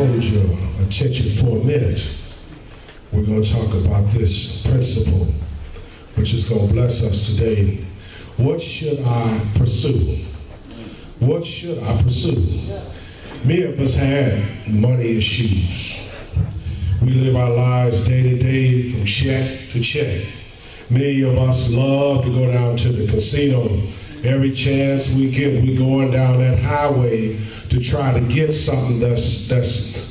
hold your attention for a minute, we're going to talk about this principle, which is going to bless us today. What should I pursue? What should I pursue? Many of us have money issues. We live our lives day to day, from check to check. Many of us love to go down to the casino. Every chance we get, we going down that highway to try to get something that's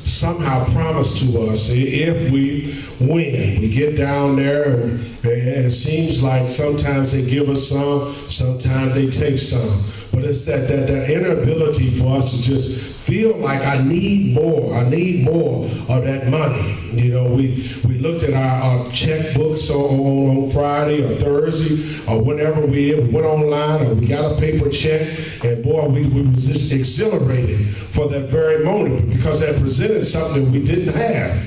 somehow promised to us if we win. We get down there and it seems like sometimes they give us some, sometimes they take some. But it's that inability for us to just feel like I need more of that money. You know, we looked at our checkbooks on Friday or Thursday or whenever we went online or we got a paper check, and boy, we was just exhilarated for that very moment because that presented something we didn't have.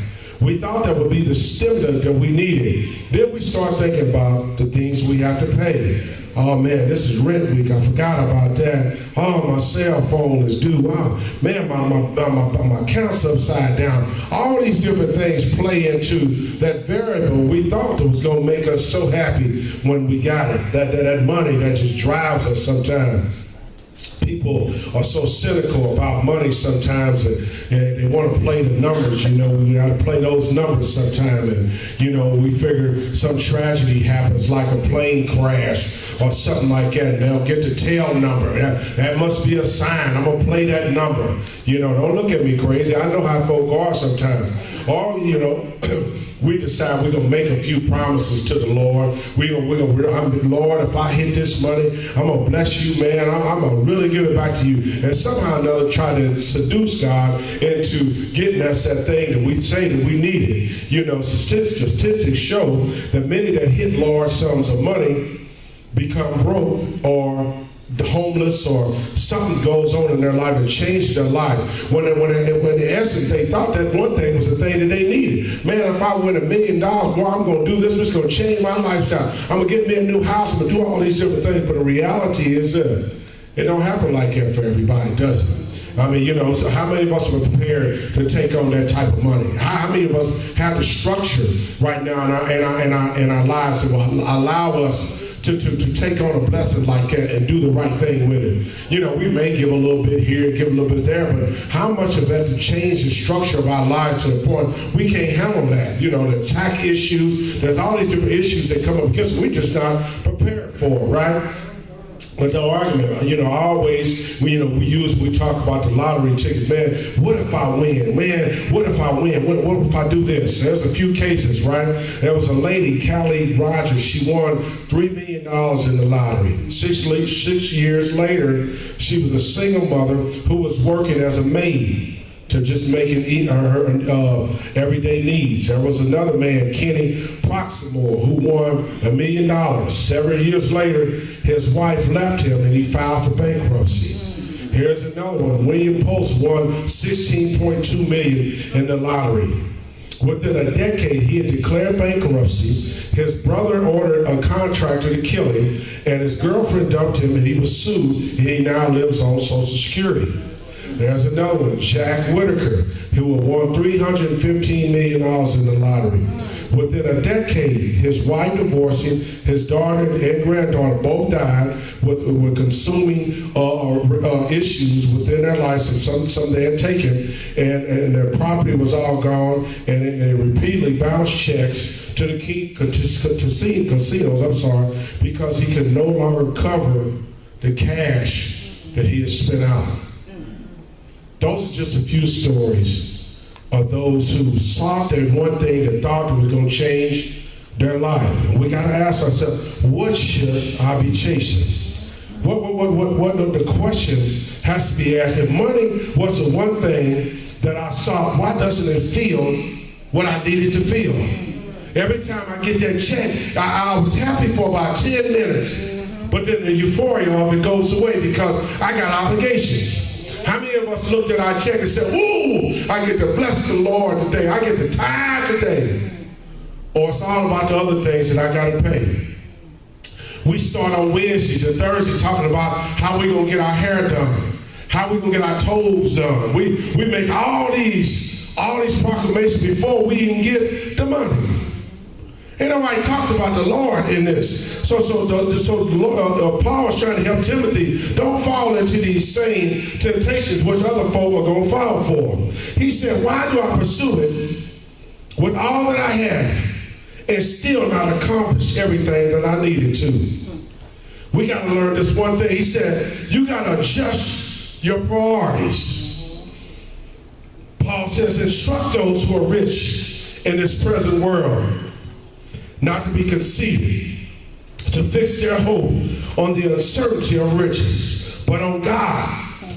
We thought that would be the stimulant that we needed. Then we start thinking about the things we have to pay. Oh man, this is rent week. I forgot about that. Oh, my cell phone is due. Oh, man, my account's upside down. All these different things play into that variable we thought that was going to make us so happy when we got it. That money that just drives us sometimes. People are so cynical about money sometimes, and they want to play the numbers. You know, we got to play those numbers sometime, and you know, we figure some tragedy happens, like a plane crash or something like that, and they'll get the tail number. That must be a sign. I'm gonna play that number. You know, don't look at me crazy. I know how folk are sometimes. Or you know. We decide we're going to make a few promises to the Lord. Lord, if I hit this money, I'm going to bless you, man. I'm going to really give it back to you. And somehow or another try to seduce God into getting us that thing that we say that we needed. You know, statistics show that many that hit large sums of money become broke or homeless, or something goes on in their life and changes their life. When in essence they thought that one thing was the thing that they needed. Man, if I win $1 million, boy, I'm going to do this. It's going to change my lifestyle. I'm going to get me a new house. I'm going to do all these different things. But the reality is that it don't happen like that for everybody, does it? I mean, you know, so how many of us are prepared to take on that type of money? How many of us have the structure right now in our lives that will allow us to take on a blessing like that and do the right thing with it? You know, we may give a little bit here, give a little bit there, but how much of that to change the structure of our lives to the point we can't handle that? You know, the tax issues, there's all these different issues that come up because we're just not prepared for, right? But no argument, you know, always, we talk about the lottery tickets. Man, what if I win? Man, what if I win? What if I do this? There's a few cases, right? There was a lady, Callie Rogers, she won $3 million in the lottery. 6 years later, she was a single mother who was working as a maid to just make it eat her everyday needs. There was another man, Kenny Proximore, who won $1 million. Several years later, his wife left him and he filed for bankruptcy. Here's another one. William Post won $16.2 million in the lottery. Within a decade, he had declared bankruptcy. His brother ordered a contractor to kill him, and his girlfriend dumped him, and he was sued, and he now lives on Social Security. There's another one, Jack Whitaker, who won $315 million in the lottery. Within a decade, his wife divorced him, his daughter and granddaughter both died with consuming issues within their lives, and some they had taken, and their property was all gone, and they repeatedly bounced checks to casinos, because he could no longer cover the cash that he had spent out. Those are just a few stories of those who sought that one thing that thought that was going to change their life. And we got to ask ourselves, what should I be chasing? What the question has to be asked. If money was the one thing that I sought, why doesn't it feel what I needed to feel? Every time I get that check, I was happy for about 10 minutes, but then the euphoria of it goes away because I got obligations. How many of us looked at our check and said, "Ooh, I get to bless the Lord today. I get to tithe today." Or it's all about the other things that I got to pay. We start on Wednesdays and Thursdays talking about how we're going to get our hair done, how we're going to get our toes done. We make all these all these proclamations before we even get the money. Ain't nobody talked about the Lord in this. So Paul was trying to help Timothy, don't fall into these same temptations which other folk are going to fall for. He said, why do I pursue it with all that I have and still not accomplish everything that I needed to? We got to learn this one thing. He said, you got to adjust your priorities. Paul says, instruct those who are rich in this present world not to be conceited, to fix their hope on the uncertainty of riches, but on God,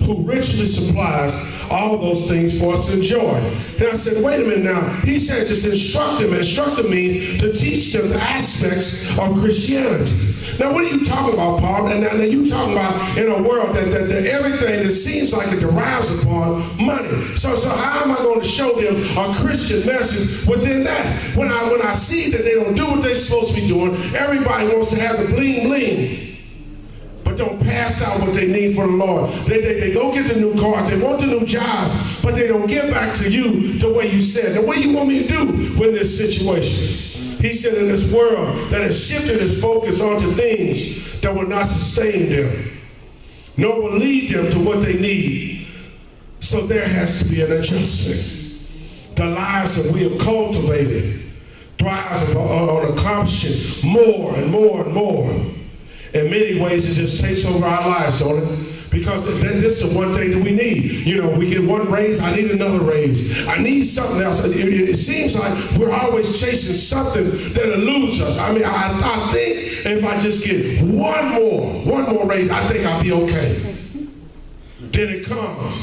who richly supplies all those things for us to enjoy. And I said, wait a minute now. He said just instruct them. Instruct them means to teach them the aspects of Christianity. Now, what are you talking about, Paul? And now you talking about in a world that everything that seems like it derives upon money. So how am I going to show them a Christian message within that? When I see that they don't do what they're supposed to be doing, everybody wants to have the bling bling, but don't pass out what they need for the Lord. They go get the new car, they want the new jobs, but they don't give back to you the way you said. Now, what do you want me to do with this situation? He said in this world that has shifted its focus onto things that will not sustain them, nor will lead them to what they need. So there has to be an adjustment. The lives that we have cultivated thrives on accomplishing more and more and more. In many ways, it just takes over our lives, don't it? Because this is the one thing that we need. You know, we get one raise, I need another raise. I need something else. It seems like we're always chasing something that eludes us. I mean, I think if I just get one more raise, I think I'll be okay. Then it comes.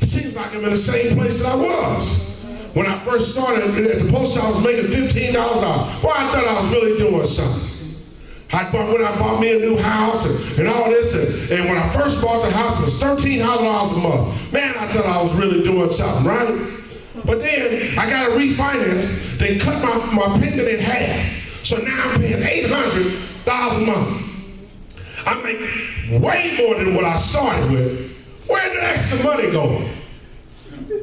It seems like I'm in the same place that I was. When I first started at the post office making $15 an hour. Well, I thought I was really doing something. When I bought me a new house and all this, and when I first bought the house, it was $1,300 a month. Man, I thought I was really doing something, right? But then I got a refinance. They cut my payment in half. So now I'm paying $800 a month. I make way more than what I started with. Where did the extra money go?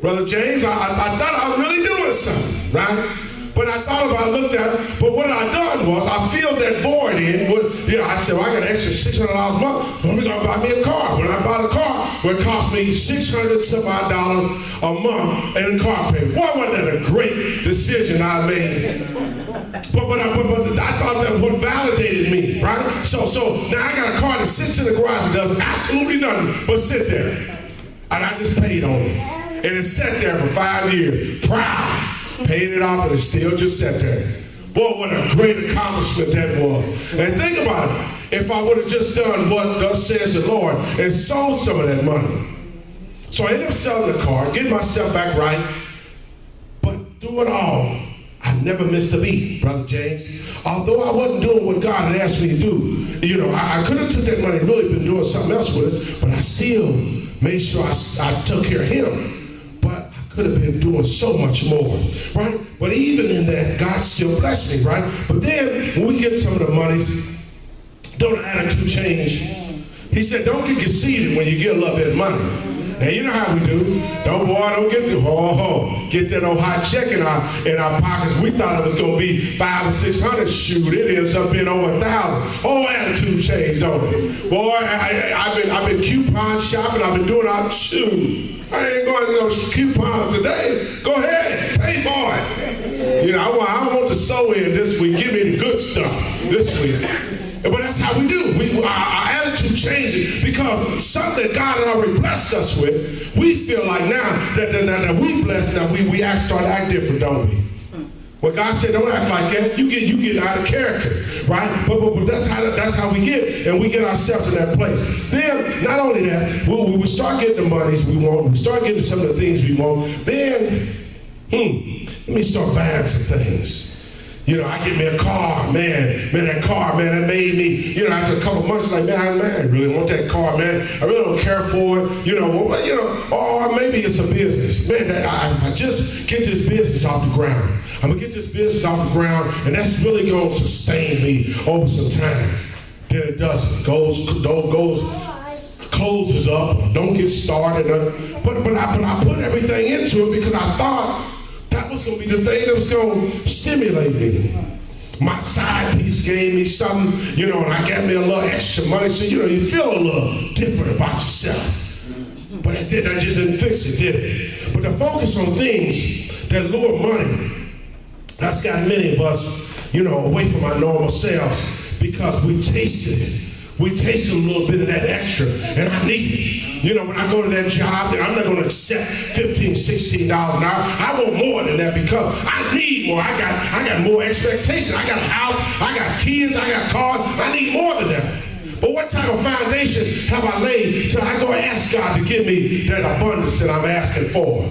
Brother James, I thought I was really doing something, right? But I thought about it, looked at it, but what I done was I filled that void in with, I said, well, I got an extra $600 a month, so we're going to buy me a car. When I bought a car, it cost me $600-some-odd a month in car payment. Boy, wasn't that a great decision I made? But I thought that what validated me, right? So now I got a car that sits in the garage and does absolutely nothing but sit there. And I just paid on it. And it sat there for 5 years, proud. Paid it off and it still just sat there. Boy, what a great accomplishment that was. And think about it. If I would have just done what thus says the Lord and sold some of that money. So I ended up selling the car, getting myself back right. But through it all, I never missed a beat, Brother James. Although I wasn't doing what God had asked me to do, I could have took that money and really been doing something else with it, but I still made sure I took care of him. Could have been doing so much more, right? But even in that, God still blessed me, right? But then, when we get some of the monies, don't attitude change. He said, don't get conceited when you get a little bit of money. Now, you know how we do. Don't get that old hot check in our pockets. We thought it was going to be $500 or $600. Shoot, it ends up being over $1,000. Oh, attitude changed, don't it? Boy, I've been coupon shopping. I've been doing all shoot. I ain't going to those coupons today. Go ahead, pay for it. I want the sew in this week. Give me the good stuff this week. But that's how we do. Our attitude changes because something that God had already blessed us with, we feel like now that we blessed, that we start to act different, don't we? Well, God said, don't act like that. You get out of character, right? But that's how we get, and we get ourselves in that place. Then, not only that, we start getting the monies we want, we start getting some of the things we want, then, let me start buying some things. I get me a car, man, that car, man, that made me, after a couple months, like, man, I really want that car, man. I really don't care for it, or maybe it's a business. Man, I just get this business off the ground. I'm going to get this business off the ground, and that's really going to sustain me over some time. Then it doesn't. Goes closes up, or don't get started. But I put everything into it because I thought that was going to be the thing that was going to stimulate me. My side piece gave me something, and I got me a little extra money. So, you feel a little different about yourself. But that just didn't fix it, did it? But to focus on things that lure money, that's got many of us, away from our normal selves because we tasted it. We tasted a little bit of that extra, and I need it. When I go to that job, then I'm not going to accept $15, $16 an hour. I want more than that because I need more. I got more expectations. I got a house. I got kids. I got cars. I need more than that. But what type of foundation have I laid till I go and ask God to give me that abundance that I'm asking for?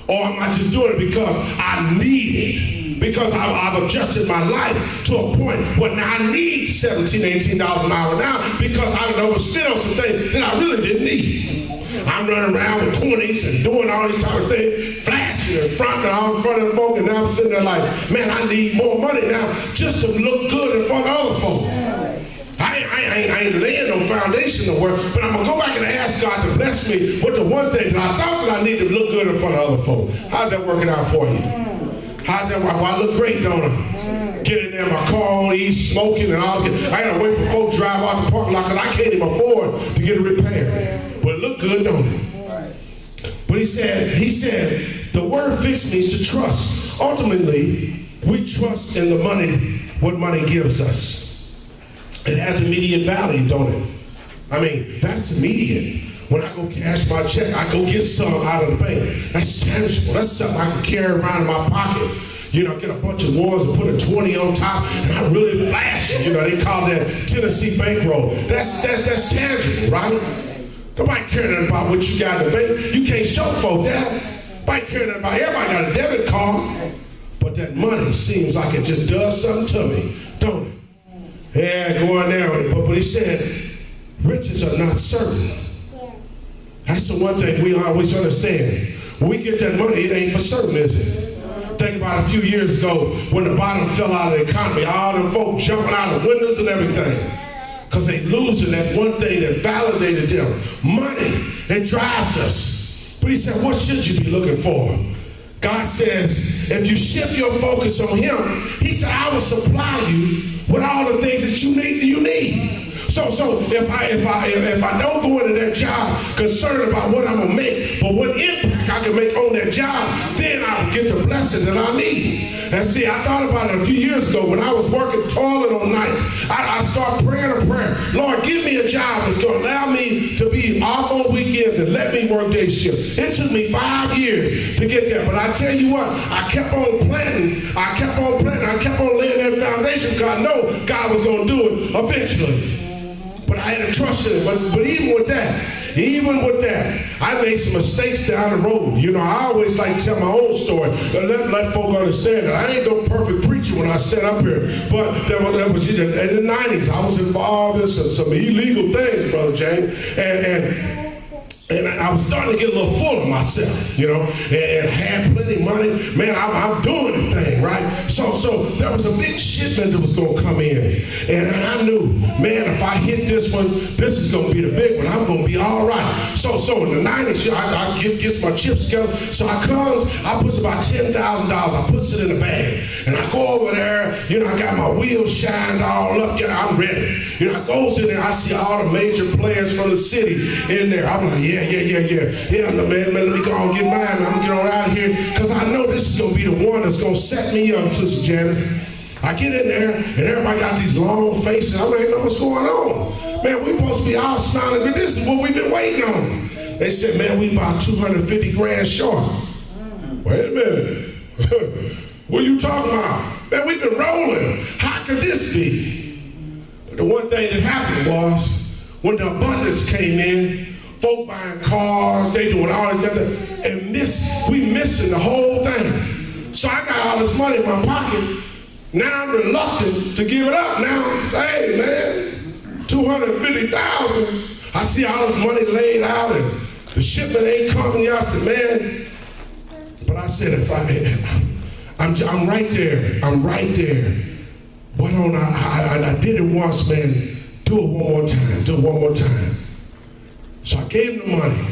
Or am I just doing it because I need it? Because I've adjusted my life to a point where now I need $17, $18 an hour now because I've overspent on some things that I really didn't need. I'm running around with 20s and doing all these type of things, flashing in front of the folk, and now I'm sitting there like, man, I need more money now just to look good in front of other folk. I ain't laying no foundation to work, but I'm going to go back and ask God to bless me with the one thing that I thought that I needed to look good in front of other folk. How's that working out for you? How's that? Well, I look great, don't I? Get in there, my car on E, smoking, and all that. I gotta wait for folks to drive out the parking lot because I can't even afford to get it repaired. But it look good, don't it? But he said, the word fix means to trust. Ultimately, we trust in the money, what money gives us. It has immediate value, don't it? I mean, that's immediate. When I go cash my check, I go get some out of the bank. That's tangible. That's something I can carry around in my pocket. Get a bunch of ones and put a 20 on top, and I really flash it. They call that Tennessee bankroll. That's tangible, right? Nobody caring about what you got in the bank. You can't show folk that. Nobody caring about. Everybody got a debit card, but that money seems like it just does something to me, don't it? Yeah, go in there with it. But he said, riches are not certain. That's the one thing we always understand. When we get that money, it ain't for certain, is it? Think about a few years ago when the bottom fell out of the economy, all them folks jumping out of windows and everything. Because they losing that one thing that validated them. Money that drives us. But he said, what should you be looking for? God says, if you shift your focus on him, he said, I will supply you with all the things that you need. So if I don't go into that job concerned about what I'm gonna make, but what impact I can make on that job, then I'll get the blessing that I need. And see, I thought about it a few years ago when I was working, toiling on nights. I started praying a prayer. Lord, give me a job that's gonna allow me to be off on weekends and let me work day shift. It took me 5 years to get there, but I tell you what, I kept on planting. I kept on laying that foundation because I know God was gonna do it eventually. But I had to trust in it. But even with that, I made some mistakes down the road. I always like to tell my own story. Let folk understand that I ain't no perfect preacher when I stand up here. But that was in the 90s. I was involved in some illegal things, Brother James. And I was starting to get a little full of myself, and had plenty of money. Man, I'm doing the thing, right? So there was a big shipment that was going to come in. And I knew, man, if I hit this one, this is going to be the big one. I'm going to be all right. So in the 90s, I get my chips together. So I puts about $10,000. I puts it in a bag. And I go over there, I got my wheels shined all up. I'm ready. I goes in there, I see all the major players from the city in there. I'm like, yeah, no, man, let me go on and get mine. I'm gonna get on out of here because I know this is gonna be the one that's gonna set me up, Sister Janice. I get in there and everybody got these long faces. I'm like, what's going on? Man, we supposed to be all smiling, but this is what we've been waiting on. They said, man, we about 250 grand short. Wait a minute. What are you talking about? Man, we've been rolling. How could this be? But the one thing that happened was when the abundance came in, folk buying cars, they doing all this other, and we missing the whole thing. So I got all this money in my pocket. Now I'm reluctant to give it up now. Hey, man, $250,000. I see all this money laid out and the shipment ain't coming. I said, man, but I said, I'm right there. I'm right there. Why don't I did it once, man. Do it one more time. So I gave him the money.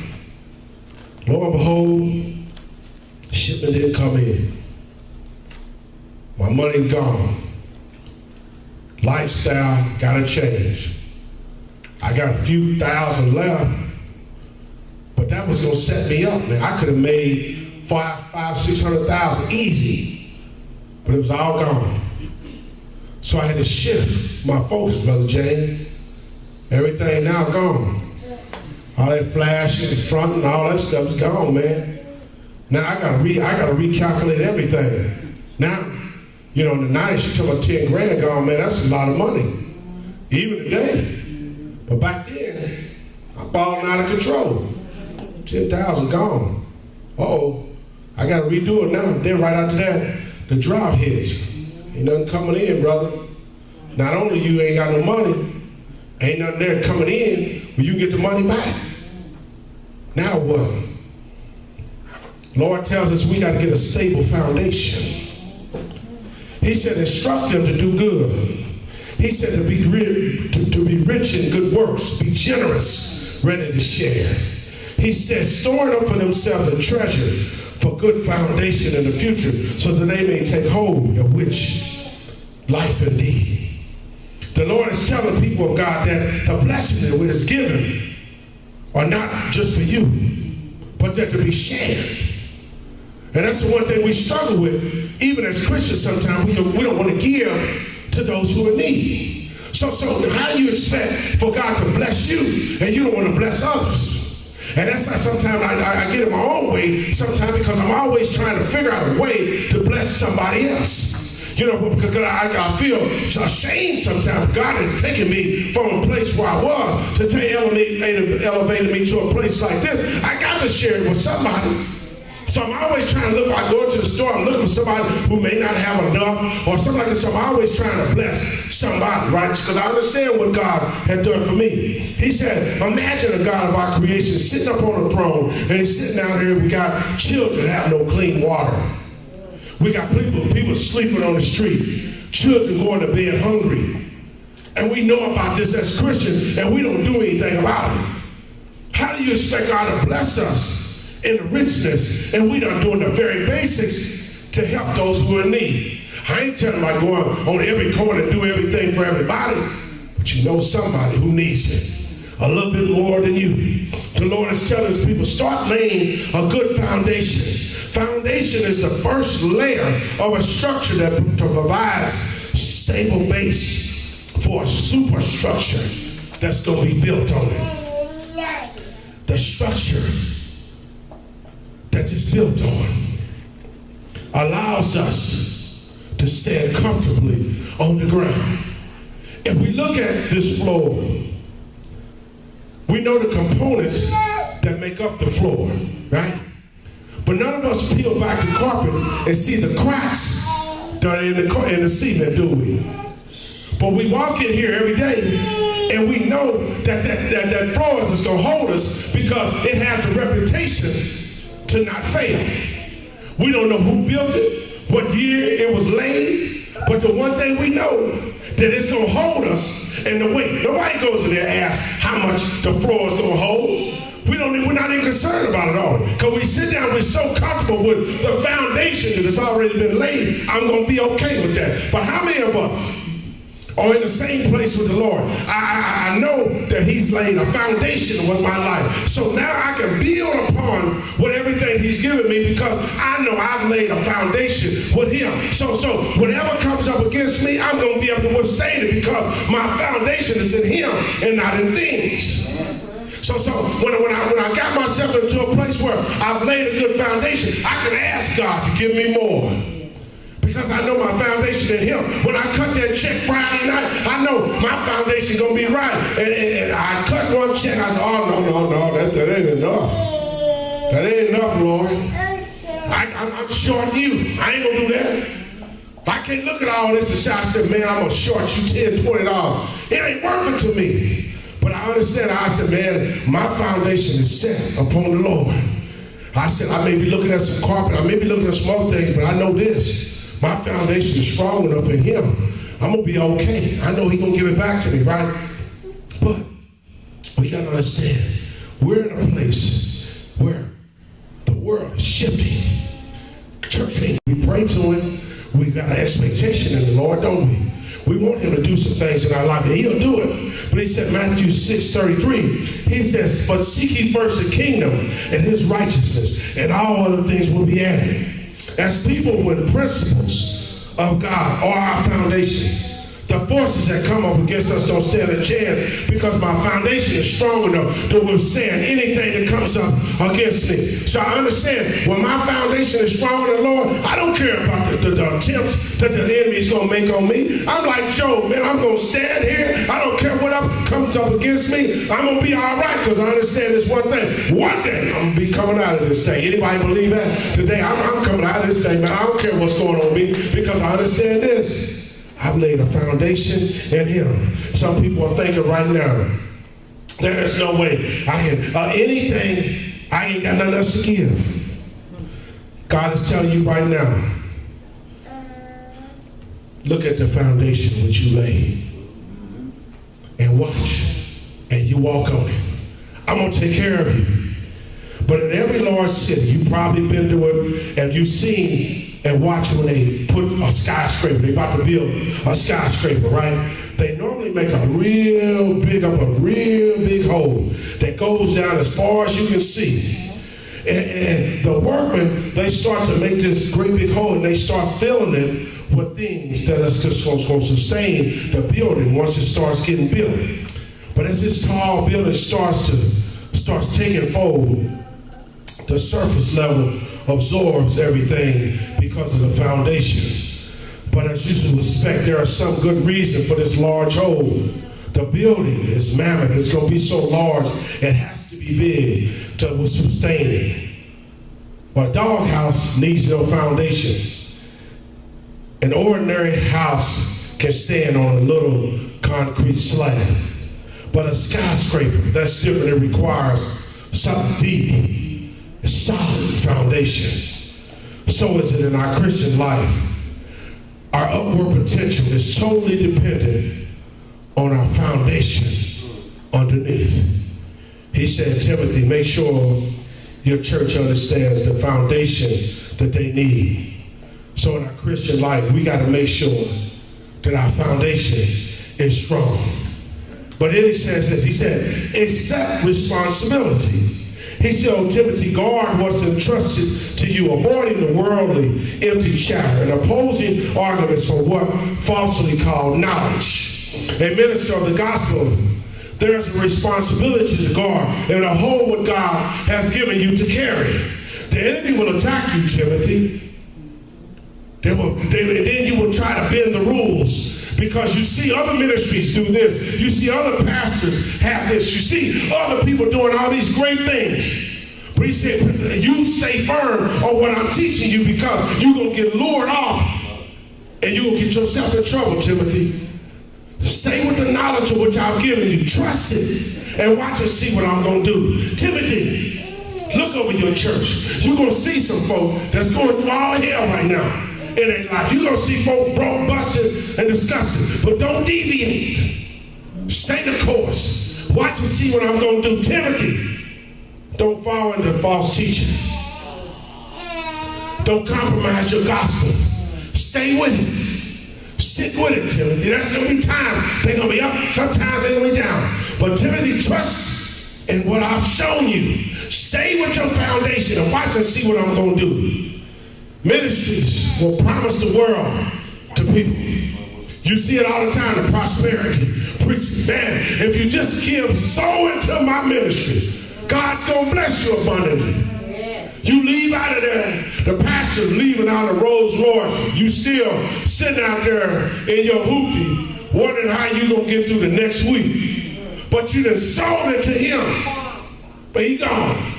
Lo and behold, the shipment didn't come in. My money gone. Lifestyle got to change. I got a few thousand left, but that was gonna set me up, man. I could have made 600,000 easy, but it was all gone. So I had to shift my focus, Brother James. Everything now gone. All that flash in the front and all that stuff is gone, man. Now I gotta recalculate everything. Now, you know, in the 90s, you took about 10 grand gone, man, that's a lot of money. Even today. But back then, I'm balling out of control. 10,000 gone. Uh-oh, I gotta redo it now. Then right after that, the drought hits. Ain't nothing coming in, brother. Not only you ain't got no money, ain't nothing there coming in, but you can get the money back. Now what? Lord tells us we got to get a stable foundation. He said, instruct them to do good. He said to be rich in good works, be generous, ready to share. He said, storing up for themselves a treasure for good foundation in the future, so that they may take hold of which life indeed. The Lord is telling people of God that the blessings that is given are not just for you, but they're to be shared. And that's the one thing we struggle with, even as Christians sometimes. We don't want to give to those who are in need. So how do you expect for God to bless you and you don't want to bless others? And that's why sometimes I get in my own way sometimes, because I'm always trying to figure out a way to bless somebody else. You know, because I feel ashamed sometimes. God has taken me from a place where I was to elevated me to a place like this. I got to share it with somebody. So I'm always trying to look. I go into the store, I'm looking for somebody who may not have enough or something like that. So I'm always trying to bless somebody, right? Because I understand what God has done for me. He said, imagine a God of our creation sitting up on the throne, and he's sitting down here. We got children that have no clean water. We got people sleeping on the street, children going to bed hungry. And we know about this as Christians, and we don't do anything about it. How do you expect God to bless us in the richness, and we done doing the very basics to help those who are in need? I ain't telling about going on every corner and do everything for everybody, but you know somebody who needs it a little bit more than you. The Lord is telling his people, start laying a good foundation. Foundation is the first layer of a structure that provides stable base for a superstructure that's going to be built on it. The structure that is built on allows us to stand comfortably on the ground. If we look at this floor, we know the components that make up the floor, right? But none of us peel back the carpet and see the cracks that are in the cement, do we? But we walk in here every day and we know that floors is going to hold us because it has a reputation to not fail. We don't know who built it, what year it was laid, but the one thing we know, that it's going to hold us in the weight. Nobody goes in there and asks how much the floor is going to hold. We're not even concerned about it all. Because we sit down, we're so comfortable with the foundation that has already been laid. I'm going to be okay with that. But how many of us are in the same place with the Lord? I know that he's laid a foundation with my life. So now I can build upon what everything he's given me, because I know I've laid a foundation with him. So whatever comes up against me, I'm going to be able to withstand it, because my foundation is in him and not in things. So when I got myself into a place where I've laid a good foundation, I can ask God to give me more, because I know my foundation in him. When I cut that check Friday night, I know my foundation gonna be right. And I cut one check, I said, oh, no, that ain't enough. That ain't enough, Lord. I'm shorting you. I ain't gonna do that. I can't look at all this and say, I said, man, I'm gonna short you $10, $20. It ain't worth it to me. But I understand, I said, man, my foundation is set upon the Lord. I said, I may be looking at some carpet, I may be looking at some other things, but I know this. My foundation is strong enough in him. I'm going to be okay. I know he's going to give it back to me, right? But we got to understand, We're in a place where the world is shifting. Church, we pray to him. We got an expectation in the Lord, don't we? We want him to do some things in our life, and he'll do it. But he said, Matthew 6:33, he says, but seek ye first the kingdom and his righteousness, and all other things will be added. As people with principles of God are our foundation, the forces that come up against us don't stand a chance because my foundation is strong enough to withstand anything that comes up against me. So I understand when my foundation is strong in the Lord, I don't care about the attempts that the enemy is going to make on me. I'm like Job, man, I'm going to stand here. I don't care what comes up against me. I'm going to be all right because I understand this one thing. One day I'm going to be coming out of this thing. Anybody believe that? Today I'm coming out of this thing, man. I don't care what's going on with me because I understand this. I've laid a foundation in him. Some people are thinking right now, there is no way I can, anything, I ain't got nothing else to give. God is telling you right now, look at the foundation which you laid and watch, and you walk on it. I'm going to take care of you. But in every large city, you've probably been to it, and you've seen and watch when they put a skyscraper, they're about to build a skyscraper, right? They normally make a real big hole that goes down as far as you can see. And the workmen, they start to make this great big hole and they start filling it with things that are just going to sustain the building once it starts getting built. But as this tall building starts taking fold, the surface level absorbs everything because of the foundation. But as you should expect, there are some good reason for this large hole. The building is mammoth. It's going to be so large, it has to be big to sustain it. But a doghouse needs no foundation. An ordinary house can stand on a little concrete slab. But a skyscraper, that's different. It requires something deep. A solid foundation. So is it in our Christian life. Our upward potential is totally dependent on our foundation underneath. He said, Timothy, make sure your church understands the foundation that they need. So in our Christian life, we got to make sure that our foundation is strong. But then he says this, he said, accept responsibility. He said, oh, Timothy, guard what's entrusted to you, avoiding the worldly, empty chatter and opposing arguments for what falsely called knowledge. A minister of the gospel, there's a responsibility to guard and to hold what God has given you to carry. The enemy will attack you, Timothy. Then you will try to bend the rules. Because you see other ministries do this. You see other pastors have this. You see other people doing all these great things. But he said, you stay firm on what I'm teaching you because you're going to get lured off and you're going to get yourself in trouble, Timothy. Stay with the knowledge of which I've given you. Trust it and watch and see what I'm going to do. Timothy, look over your church. You're going to see some folk that's going through all hell right now. In their life. You're going to see folk broke, busted, and disgusted. But don't deviate. Stay the course. Watch and see what I'm going to do. Timothy, don't fall into false teaching. Don't compromise your gospel. Stay with it. Stick with it, Timothy. That's going to be times. They're going to be up. Sometimes they're going to be down. But Timothy, trust in what I've shown you. Stay with your foundation and watch and see what I'm going to do. Ministries will promise the world to people. You see it all the time, the prosperity. Preach, man, if you just give so into my ministry, God's going to bless you abundantly. Yes. You leave out of there, the pastor leaving out of Rolls Royce, you still sitting out there in your hoopty, wondering how you going to get through the next week. But you done sold it to him, but he gone.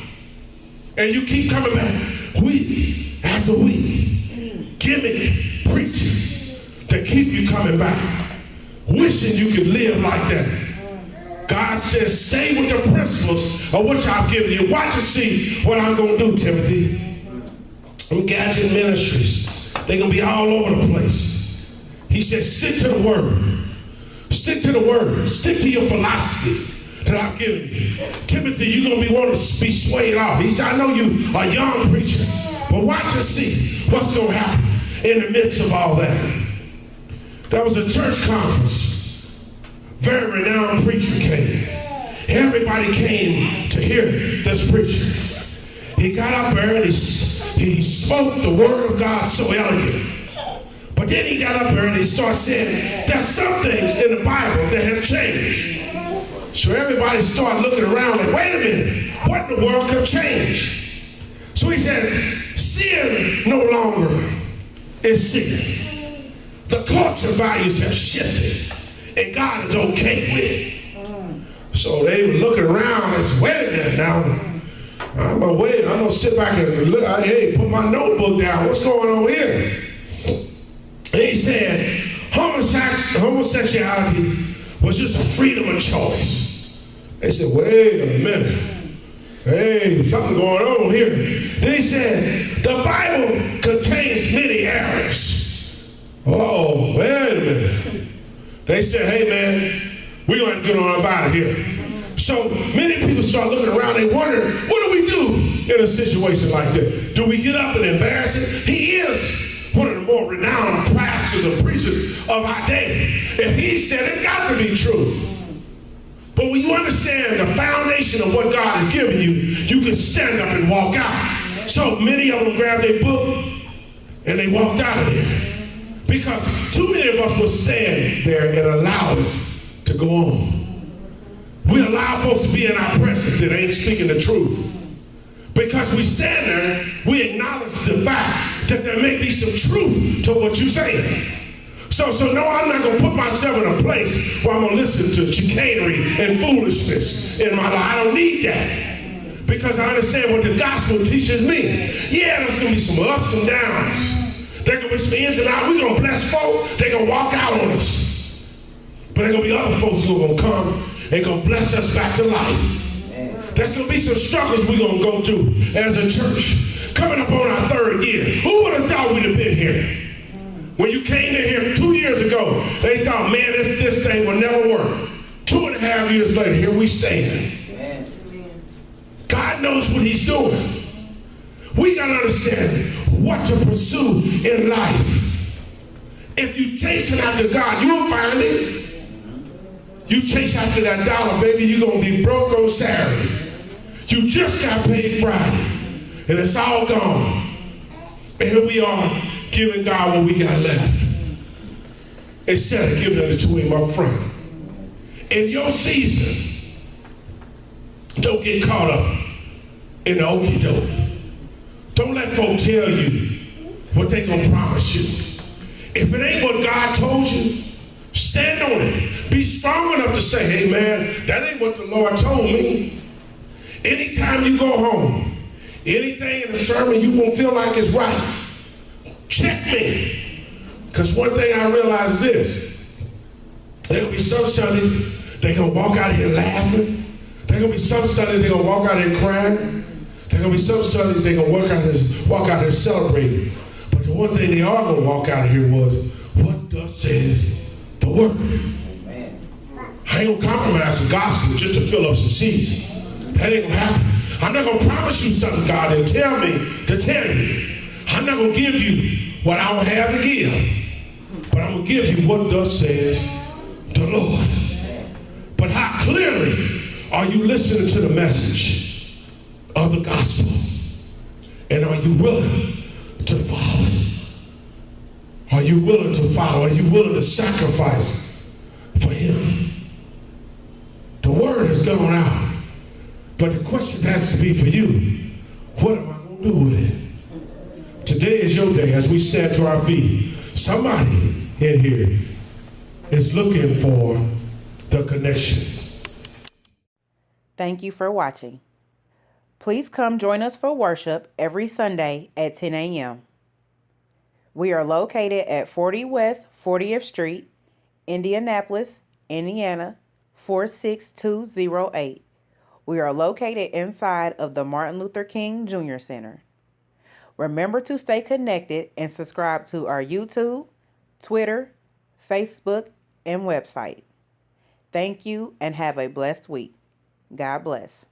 And you keep coming back week after week, gimmick preaching to keep you coming back, wishing you could live like that. God says, stay with the principles of which I've given you. Watch and see what I'm going to do, Timothy. I'm gadget ministries. They're going to be all over the place. He said, stick to the word. Stick to the word. Stick to your philosophy. that I've given you. Timothy, you're going to be wanting to be swayed off. He said, I know you are a young preacher, but watch and see what's going to happen in the midst of all that. There was a church conference. Very renowned preacher came. Everybody came to hear this preacher. He got up there and he spoke the word of God so elegant. But then he got up there and he started saying, there's some things in the Bible that have changed. So everybody started looking around and, wait a minute, what in the world could change? So he said, sin no longer is sin. The culture values have shifted, and God is okay with it. So they were looking around and said, wait a minute now. I'm going to wait. I'm going to sit back and look. Hey, put my notebook down. What's going on here? And he said, homosexuality was just a freedom of choice. They said, wait a minute. Hey, something going on here. Then he said, the Bible contains many errors. Oh, wait a minute. They said, hey, man, we're going to get on about it here. So many people start looking around. They wonder, what do we do in a situation like this? Do we get up and embarrass him? He is one of the more renowned pastors and preachers of our day. If he said it, got to be true. But when you understand the foundation of what God has given you, you can stand up and walk out. So many of them grabbed their book and they walked out of there. Because too many of us will stand there and allow it to go on. We allow folks to be in our presence that ain't speaking the truth. Because we stand there, we acknowledge the fact that there may be some truth to what you're saying. So no, I'm not going to put myself in a place where I'm going to listen to chicanery and foolishness in my life. I don't need that. Because I understand what the gospel teaches me. Yeah, there's going to be some ups and downs. There's going to be some ins and outs. We're going to bless folk. They're going to walk out on us. But there's going to be other folks who are going to come and going to bless us back to life. There's going to be some struggles we're going to go through as a church. Coming up on our 3rd year. Who would have thought we'd have been here? When you came in here 2 years ago, they thought, man, this thing will never work. 2.5 years later, here we stand. God knows what he's doing. We got to understand what to pursue in life. If you chasing after God, you'll find it. You chase after that dollar, baby, you're going to be broke on Saturday. You just got paid Friday, and it's all gone. And here we are giving God what we got left, instead of giving it to him up front. In your season, don't get caught up in the okie doke. Don't let folks tell you what they going to promise you. If it ain't what God told you, stand on it. Be strong enough to say, hey man, that ain't what the Lord told me. Anytime you go home, anything in the sermon you won't feel like it's right, check me. Because one thing I realize is this. There'll be some Sundays they're going to walk out here laughing. There's going to be some Sundays they're going to walk out here crying. There's going to be some Sundays they're going to walk out here celebrating. But the one thing they are going to walk out of here was, what thus says the word. Amen. I ain't going to compromise the gospel just to fill up some seats. That ain't going to happen. I'm not going to promise you something, God, and tell me to tell you. I'm not going to give you what I don't have to give. But I'm going to give you what thus says the Lord. But how clearly are you listening to the message of the gospel? And are you willing to follow it? Are you willing to follow? Are you willing to sacrifice for him? The word has gone out. But the question has to be for you, what am I going to do with it? Today is your day as we stand to our feet. Somebody in here is looking for the connection. Thank you for watching. Please come join us for worship every Sunday at 10 a.m. We are located at 40 West 40th Street, Indianapolis, Indiana, 46208. We are located inside of the Martin Luther King Jr. Center. Remember to stay connected and subscribe to our YouTube, Twitter, Facebook, and website. Thank you and have a blessed week. God bless.